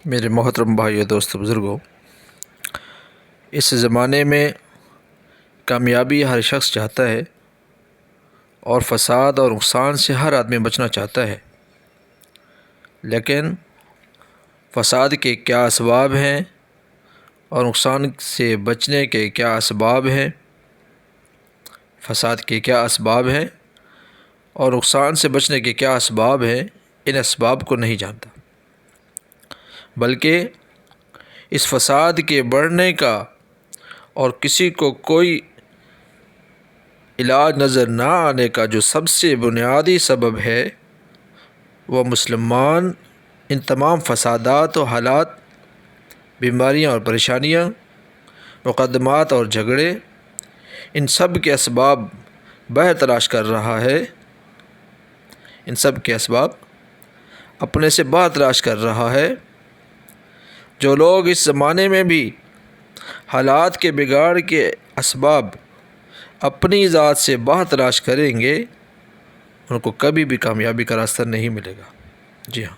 میرے محترم بھائیو دوست بزرگوں، اس زمانے میں کامیابی ہر شخص چاہتا ہے اور فساد اور نقصان سے ہر آدمی بچنا چاہتا ہے، لیکن فساد کے کیا اسباب ہیں اور نقصان سے بچنے کے کیا اسباب ہیں، فساد کے کیا اسباب ہیں اور نقصان سے بچنے کے کیا اسباب ہیں، ان اسباب کو نہیں جانتا، بلکہ اس فساد کے بڑھنے کا اور کسی کو کوئی علاج نظر نہ آنے کا جو سب سے بنیادی سبب ہے، وہ مسلمان ان تمام فسادات و حالات، بیماریاں اور پریشانیاں، مقدمات اور جھگڑے، ان سب کے اسباب باہر تلاش کر رہا ہے، ان سب کے اسباب اپنے سے باہر تلاش کر رہا ہے۔ جو لوگ اس زمانے میں بھی حالات کے بگاڑ کے اسباب اپنی ذات سے باہر تلاش کریں گے، ان کو کبھی بھی کامیابی کا راستہ نہیں ملے گا۔ جی ہاں،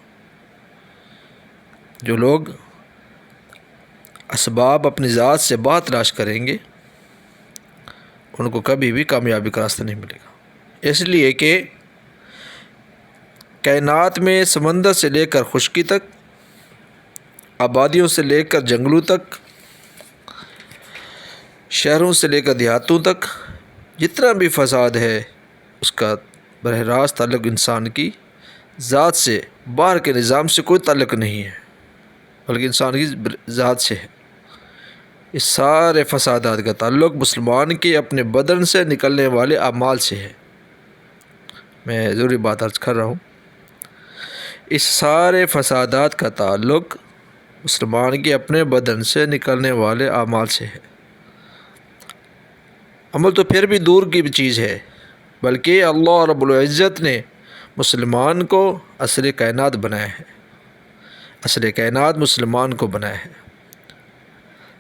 جو لوگ اسباب اپنی ذات سے باہر تلاش کریں گے، ان کو کبھی بھی کامیابی کا راستہ نہیں ملے گا، اس لیے کہ کائنات میں سمندر سے لے کر خشکی تک، آبادیوں سے لے کر جنگلوں تک، شہروں سے لے کر دیہاتوں تک جتنا بھی فساد ہے، اس کا براہ راست تعلق انسان کی ذات سے، باہر کے نظام سے کوئی تعلق نہیں ہے، بلکہ انسان کی ذات سے ہے۔ اس سارے فسادات کا تعلق مسلمان کے اپنے بدن سے نکلنے والے اعمال سے ہے۔ میں ضروری بات عرض کر رہا ہوں، اس سارے فسادات کا تعلق مسلمان کے اپنے بدن سے نکلنے والے اعمال سے ہے۔ عمل تو پھر بھی دور کی چیز ہے، بلکہ اللہ رب العزت نے مسلمان کو اصل کائنات بنایا ہے، اصل کائنات مسلمان کو بنایا ہے۔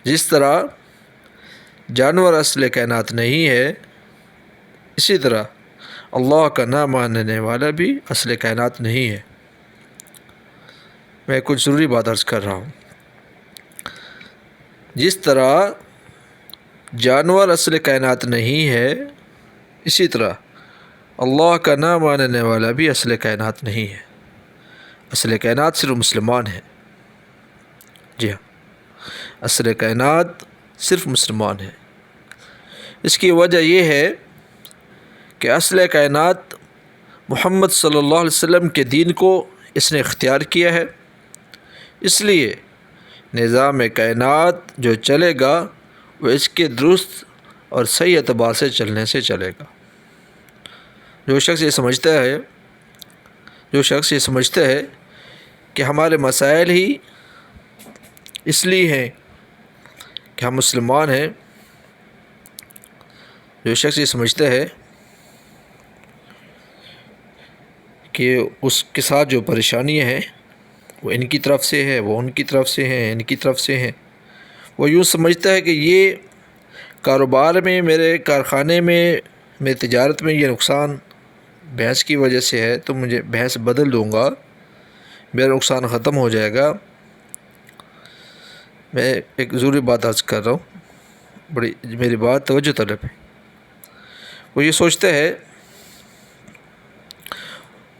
جس طرح جانور اصل کائنات نہیں ہے، اسی طرح اللہ کا نہ ماننے والا بھی اصل کائنات نہیں ہے۔ میں کچھ ضروری بات عرض کر رہا ہوں، جس طرح جانور اصل کائنات نہیں ہے، اسی طرح اللہ کا نہ ماننے والا بھی اصل کائنات نہیں ہے۔ اصل کائنات صرف مسلمان ہے۔ جی ہاں، اصل کائنات صرف مسلمان ہے۔ اس کی وجہ یہ ہے کہ اصل کائنات محمد صلی اللہ علیہ وسلم کے دین کو اس نے اختیار کیا ہے، اس لیے نظام کائنات جو چلے گا وہ اس کے درست اور صحیح اعتبار سے چلنے سے چلے گا۔ جو شخص یہ سمجھتا ہے کہ ہمارے مسائل ہی اس لیے ہیں کہ ہم مسلمان ہیں، جو شخص یہ سمجھتا ہے کہ اس کے ساتھ جو پریشانیاں ہیں وہ ان کی طرف سے ہے، وہ ان کی طرف سے ہیں، ان کی طرف سے ہیں، وہ یوں سمجھتا ہے کہ یہ کاروبار میں، میرے کارخانے میں، میری تجارت میں یہ نقصان بھینس کی وجہ سے ہے، تو مجھے بھینس بدل دوں گا، میرا نقصان ختم ہو جائے گا۔ میں ایک ضروری بات عرض کر رہا ہوں، بڑی میری بات توجہ طلب ہے۔ وہ یہ سوچتا ہے،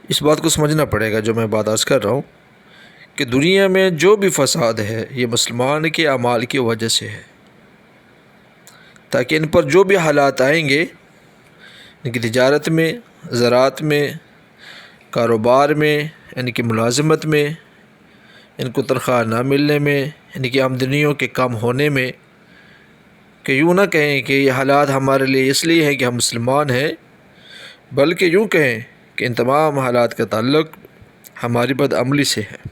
اس بات کو سمجھنا پڑے گا جو میں بات عرض کر رہا ہوں، کہ دنیا میں جو بھی فساد ہے یہ مسلمان کے اعمال کی وجہ سے ہے، تاکہ ان پر جو بھی حالات آئیں گے، ان کی تجارت میں، زراعت میں، کاروبار میں، ان کی ملازمت میں، ان کو تنخواہ نہ ملنے میں، ان کی آمدنیوں کے کم ہونے میں، کہ یوں نہ کہیں کہ یہ حالات ہمارے لیے اس لیے ہیں کہ ہم مسلمان ہیں، بلکہ یوں کہیں کہ ان تمام حالات کا تعلق ہماری بدعملی سے ہے۔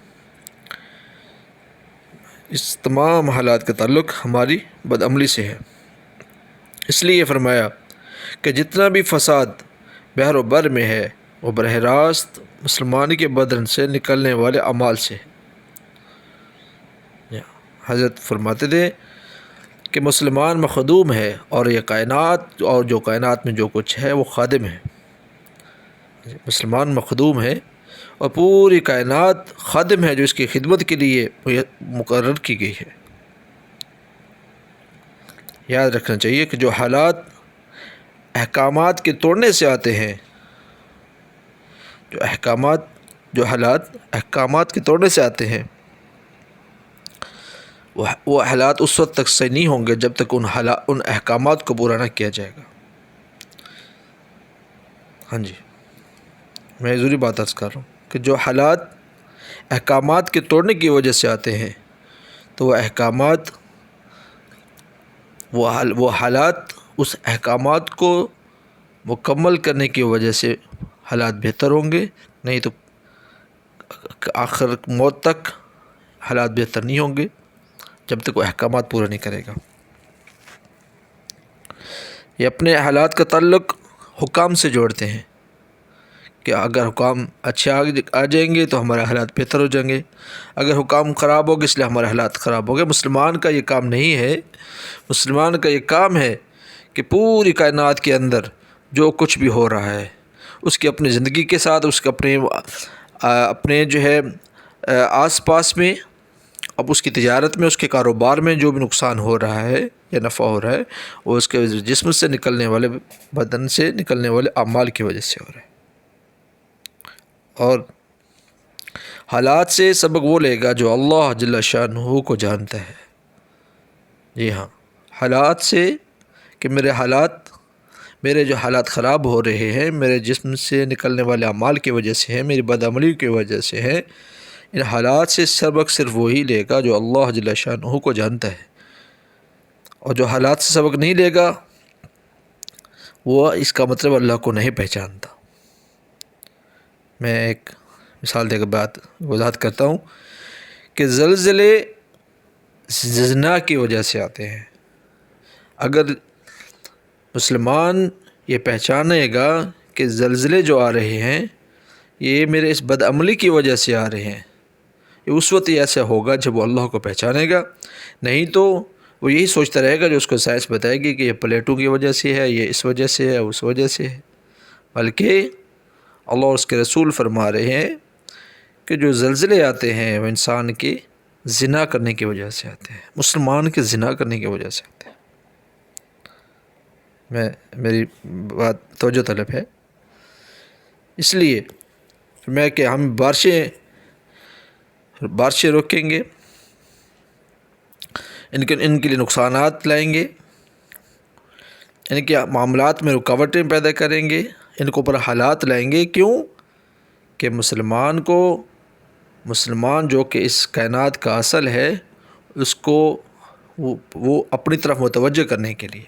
اس تمام حالات کا تعلق ہماری بدعملی سے ہے۔ اس لیے فرمایا کہ جتنا بھی فساد بحر و بر میں ہے وہ براہ راست مسلمان کے بدن سے نکلنے والے اعمال سے ہے۔ حضرت فرماتے تھے کہ مسلمان مخدوم ہے اور یہ کائنات، اور جو کائنات میں جو کچھ ہے وہ خادم ہے۔ مسلمان مخدوم ہے اور پوری کائنات خادم ہے جو اس کی خدمت کے لیے مقرر کی گئی ہے۔ یاد رکھنا چاہیے کہ جو حالات احکامات کے توڑنے سے آتے ہیں، جو حالات احکامات کے توڑنے سے آتے ہیں، وہ حالات اس وقت تک صحیح نہیں ہوں گے جب تک ان احکامات کو پورا نہ کیا جائے گا۔ ہاں جی، میں ضروری بات عرض کر رہا ہوں کہ جو حالات احکامات کے توڑنے کی وجہ سے آتے ہیں تو وہ احکامات وہ حالات اس احکامات کو مکمل کرنے کی وجہ سے حالات بہتر ہوں گے، نہیں تو آخر موت تک حالات بہتر نہیں ہوں گے جب تک وہ احکامات پورا نہیں کرے گا۔ یہ اپنے حالات کا تعلق حکام سے جوڑتے ہیں کہ اگر حکام اچھے آ جائیں گے تو ہمارے حالات بہتر ہو جائیں گے، اگر حکام خراب ہوگے اس لیے ہمارے حالات خراب ہو گئے۔ مسلمان کا یہ کام نہیں ہے، مسلمان کا یہ کام ہے کہ پوری کائنات کے اندر جو کچھ بھی ہو رہا ہے اس کی اپنی زندگی کے ساتھ، اس کے اپنے جو ہے آس پاس میں، اب اس کی تجارت میں، اس کے کاروبار میں جو بھی نقصان ہو رہا ہے یا نفع ہو رہا ہے وہ اس کے جسم سے نکلنے والے، بدن سے نکلنے والے اعمال کی وجہ سے ہو رہا ہے۔ اور حالات سے سبق وہ لے گا جو اللہ جل شانہ کو جانتا ہے۔ جی ہاں، حالات سے کہ میرے جو حالات خراب ہو رہے ہیں میرے جسم سے نکلنے والے اعمال کی وجہ سے ہیں، میری بدعملی کی وجہ سے ہے، ان حالات سے سبق صرف وہی لے گا جو اللہ جل شانہ کو جانتا ہے، اور جو حالات سے سبق نہیں لے گا وہ اس کا مطلب اللہ کو نہیں پہچانتا۔ میں ایک مثال دے کر بات وضاحت کرتا ہوں کہ زلزلے زنا کی وجہ سے آتے ہیں۔ اگر مسلمان یہ پہچانے گا کہ زلزلے جو آ رہے ہیں یہ میرے اس بدعملی کی وجہ سے آ رہے ہیں، یہ اس وقت ایسا ہوگا جب وہ اللہ کو پہچانے گا، نہیں تو وہ یہی سوچتا رہے گا جو اس کو سائنس بتائے گی کہ یہ پلیٹوں کی وجہ سے ہے، یہ اس وجہ سے ہے، اس وجہ سے ہے۔ بلکہ اللہ اور اس کے رسول فرما رہے ہیں کہ جو زلزلے آتے ہیں وہ انسان کے زنا کرنے کی وجہ سے آتے ہیں، مسلمان کے زنا کرنے کی وجہ سے آتے ہیں۔ میری بات توجہ طلب ہے، اس لیے میں کہ ہم بارشیں روکیں گے، ان کے لیے نقصانات لائیں گے، ان کے معاملات میں رکاوٹیں پیدا کریں گے، ان کو اوپر حالات لائیں گے۔ کیوں کہ مسلمان جو کہ اس کائنات کا اصل ہے اس کو وہ اپنی طرف متوجہ کرنے کے لیے،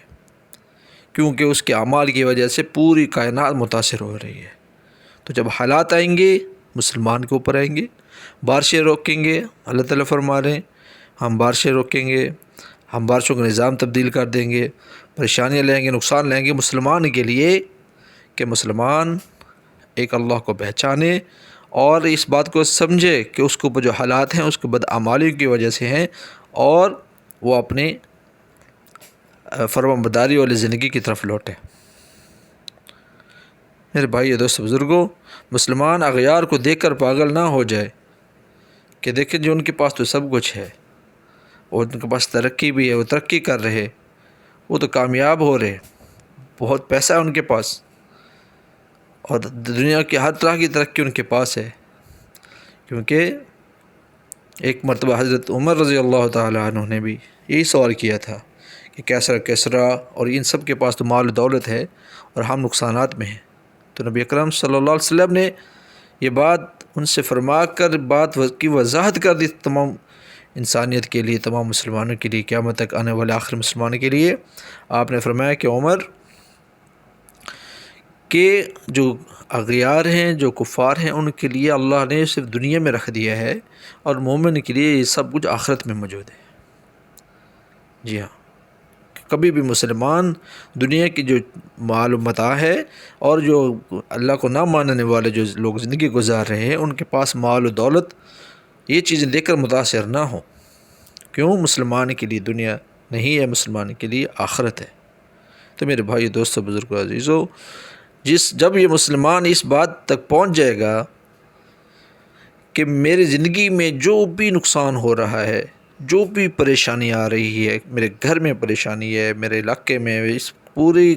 کیونکہ اس کے اعمال کی وجہ سے پوری کائنات متاثر ہو رہی ہے، تو جب حالات آئیں گے مسلمان کے اوپر آئیں گے۔ بارشیں روکیں گے، اللہ تعالیٰ فرما رہے ہیں ہم بارشیں روکیں گے، ہم بارشوں کا نظام تبدیل کر دیں گے، پریشانیاں لیں گے، نقصان لیں گے مسلمان کے لیے، کہ مسلمان ایک اللہ کو پہچانے اور اس بات کو سمجھے کہ اس کے اوپر جو حالات ہیں اس کے بدعمالی کی وجہ سے ہیں، اور وہ اپنے فرمانبرداری والی زندگی کی طرف لوٹے۔ میرے بھائی دوست بزرگوں، مسلمان اغیار کو دیکھ کر پاگل نہ ہو جائے کہ دیکھیں جو ان کے پاس تو سب کچھ ہے، اور ان کے پاس ترقی بھی ہے، وہ ترقی کر رہے، وہ تو کامیاب ہو رہے، بہت پیسہ ہے ان کے پاس، اور دنیا کی ہر طرح کی ترقی ان کے پاس ہے۔ کیونکہ ایک مرتبہ حضرت عمر رضی اللہ تعالیٰ عنہ نے بھی یہی سوال کیا تھا کہ کیسرا اور ان سب کے پاس تو مال و دولت ہے اور ہم نقصانات میں ہیں، تو نبی اکرم صلی اللہ علیہ وسلم نے یہ بات ان سے فرما کر بات کی وضاحت کر دی تمام انسانیت کے لیے، تمام مسلمانوں کے لیے، قیامت تک آنے والے آخر مسلمانوں کے لیے۔ آپ نے فرمایا کہ عمر کہ جو اغیار ہیں، جو کفار ہیں، ان کے لیے اللہ نے صرف دنیا میں رکھ دیا ہے، اور مومن کے لیے یہ سب کچھ آخرت میں موجود ہے۔ جی ہاں، کبھی بھی مسلمان دنیا کی جو مال و متاع ہے اور جو اللہ کو نہ ماننے والے جو لوگ زندگی گزار رہے ہیں ان کے پاس مال و دولت یہ چیزیں دیکھ کر متاثر نہ ہوں۔ کیوں؟ مسلمان کے لیے دنیا نہیں ہے، مسلمان کے لیے آخرت ہے۔ تو میرے بھائی دوستو بزرگو عزیزو، جب یہ مسلمان اس بات تک پہنچ جائے گا کہ میری زندگی میں جو بھی نقصان ہو رہا ہے، جو بھی پریشانی آ رہی ہے، میرے گھر میں پریشانی ہے، میرے علاقے میں، اس پوری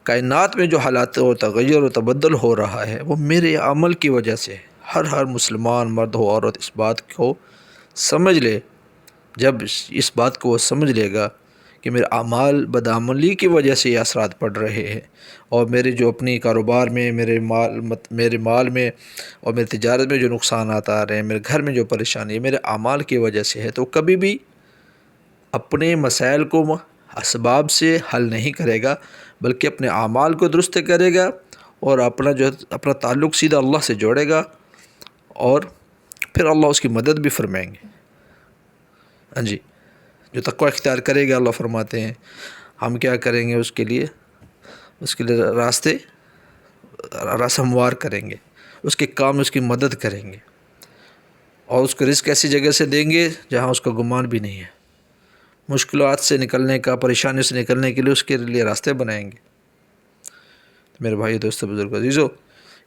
کائنات میں جو حالات و تغیر و تبدل ہو رہا ہے، وہ میرے عمل کی وجہ سے ہے۔ ہر مسلمان مرد ہو عورت اس بات کو سمجھ لے۔ جب اس بات کو وہ سمجھ لے گا کہ میرے اعمال بدعملی کی وجہ سے یہ اثرات پڑ رہے ہیں، اور میرے جو اپنی کاروبار میں، میرے مال میں اور میری تجارت میں جو نقصانات آ رہے ہیں، میرے گھر میں جو پریشانی ہے، میرے اعمال کی وجہ سے ہے، تو کبھی بھی اپنے مسائل کو اسباب سے حل نہیں کرے گا، بلکہ اپنے اعمال کو درست کرے گا، اور اپنا تعلق سیدھا اللہ سے جوڑے گا، اور پھر اللہ اس کی مدد بھی فرمائیں گے۔ ہاں جی، جو تقوی اختیار کرے گا، اللہ فرماتے ہیں ہم کیا کریں گے، اس کے لیے راستے ہموار کریں گے، اس کے کام میں اس کی مدد کریں گے، اور اس کو رزق ایسی جگہ سے دیں گے جہاں اس کا گمان بھی نہیں ہے۔ مشکلات سے نکلنے کا، پریشانی سے نکلنے کے لیے اس کے لیے راستے بنائیں گے۔ میرے بھائی، دوستو، بزرگ، عزیزو،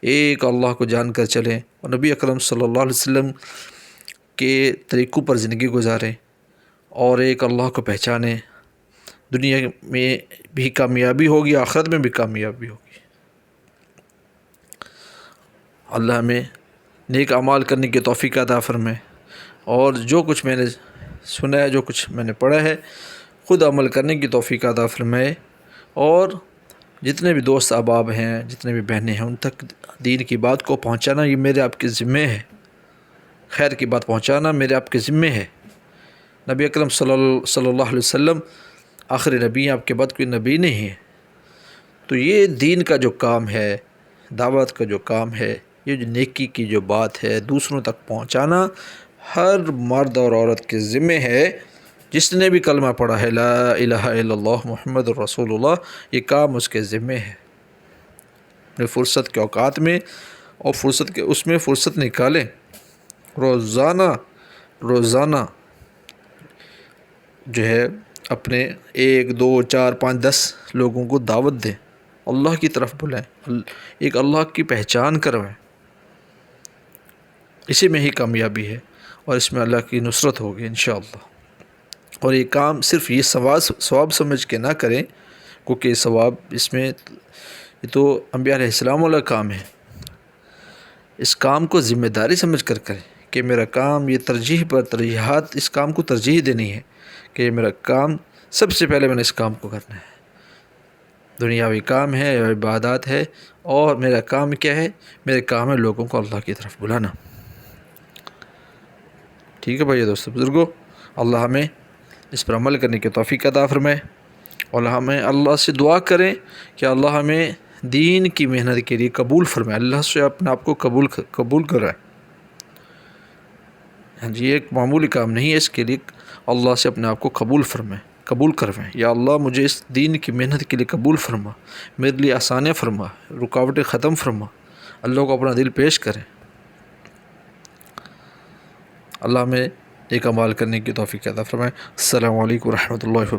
ایک اللہ کو جان کر چلیں، اور نبی اکرم صلی اللہ علیہ وسلم کے طریقوں پر زندگی گزاریں، اور ایک اللہ کو پہچانیں۔ دنیا میں بھی کامیابی ہوگی، آخرت میں بھی کامیابی ہوگی۔ اللہ ہمیں نیک اعمال کرنے کی توفیق عطا فرمائے، اور جو کچھ میں نے سنا ہے، جو کچھ میں نے پڑھا ہے، خود عمل کرنے کی توفیق عطا فرمائے، اور جتنے بھی دوست احباب ہیں، جتنے بھی بہنیں ہیں، ان تک دین کی بات کو پہنچانا یہ میرے آپ کے ذمہ ہے۔ خیر کی بات پہنچانا میرے آپ کے ذمہ ہے۔ نبی اکرم صلی اللہ علیہ وسلم آخری نبی ہیں، آپ کے بعد کوئی نبی نہیں ہے۔ تو یہ دین کا جو کام ہے، دعوت کا جو کام ہے، یہ جو نیکی کی جو بات ہے، دوسروں تک پہنچانا ہر مرد اور عورت کے ذمہ ہے۔ جس نے بھی کلمہ پڑھا ہے لا الہ الا اللہ محمد الرسول اللہ، یہ کام اس کے ذمہ ہے۔ اپنے فرصت کے اوقات میں اور اس میں فرصت نکالیں، روزانہ جو ہے اپنے 1 2 4 5 10 لوگوں کو دعوت دیں، اللہ کی طرف بلائیں، ایک اللہ کی پہچان کروائیں۔ اسی میں ہی کامیابی ہے، اور اس میں اللہ کی نصرت ہوگی انشاءاللہ۔ اور یہ کام صرف یہ ثواب سمجھ کے نہ کریں، کیونکہ ثواب اس میں یہ تو انبیاء علیہ السلام والا کام ہے۔ اس کام کو ذمہ داری سمجھ کر کریں کہ میرا کام، یہ ترجیحات، اس کام کو ترجیح دینی ہے کہ یہ میرا کام سب سے پہلے میں نے اس کام کو کرنا ہے۔ دنیاوی کام ہے، عبادات ہے، اور میرا کام کیا ہے؟ میرے کام ہے لوگوں کو اللہ کی طرف بلانا۔ ٹھیک ہے بھائی، دوستو، بزرگوں، اللہ ہمیں اس پر عمل کرنے کی توفیق عطا فرمائے، اور ہمیں اللہ سے دعا کریں کہ اللہ ہمیں دین کی محنت کے لیے قبول فرمائے، اللہ سے اپنے آپ کو قبول کرائے۔ ہاں جی، ایک معمولی کام نہیں ہے، اس کے لیے اللہ سے اپنے آپ کو قبول کروائیں۔ یا اللہ مجھے اس دین کی محنت کے لیے قبول فرما، میرے لیے آسانیاں فرما، رکاوٹیں ختم فرما، اللہ کو اپنا دل پیش کریں۔ اللہ ہمیں نیک اعمال کرنے کی توفیق عطا فرمائے۔ السلام علیکم ورحمۃ اللہ وبرکاتہ۔